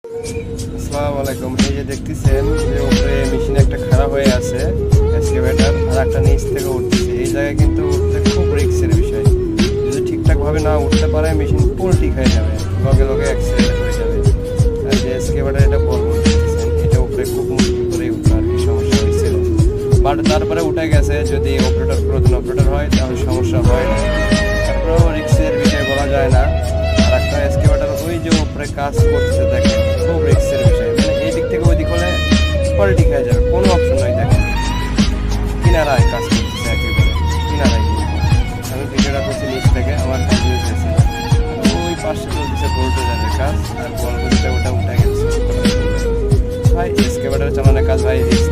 আসসালামু আলাইকুম। এই যে দেখতেছেন যে উপরে মেশিন একটা খারাপ হয়ে আছে এক্সকাভেটর, আর একটা নিচ থেকে উঠতেছে। এই জায়গায় কিন্তু উঠতে খুব রিস্কের বিষয়। যদি ঠিকঠাকভাবে না উঠতে পারে মেশিন পোল্টি হয়ে যাবে, লগে লগে অ্যাক্সিডেন্ট হয়ে যাবে। আর যে এক্সকাভেটর এটা বলবো দেখতেছেন, এটা উপরে খুব মুশকিল করে উঠলো আর কি, সমস্যা হয়েছিল। বাট তারপরে উঠে গেছে। যদি অপারেটর পুরাতন অপারেটর হয় তাহলে সমস্যা হয় না। তারপরেও রিস্কের বিষয় বলা যায় না। আর একটা এক্সকাভেটর ওই যে উপরে কাজ করতেছে দেখেন, খুব রিস্কের বিষয়। মানে এই দিক থেকে ওই দিক হলে কোয়ালিটি খেয়ে যাবে, কোনো অপশন নাই। দেখেন কিনারায় কাজ করতেছে, একেবারে কিনারায়। আমি ভিডিওটা করছি নিচ থেকে, আমার নিচ আছে ওই পাশে চলতেছে বোল্টেজারের কাজ, আর বলবো যেটা ওটা উঠে গেছে। ভাই এক্সকাভেটর চালানোর কাজ ভাই রিস্ক।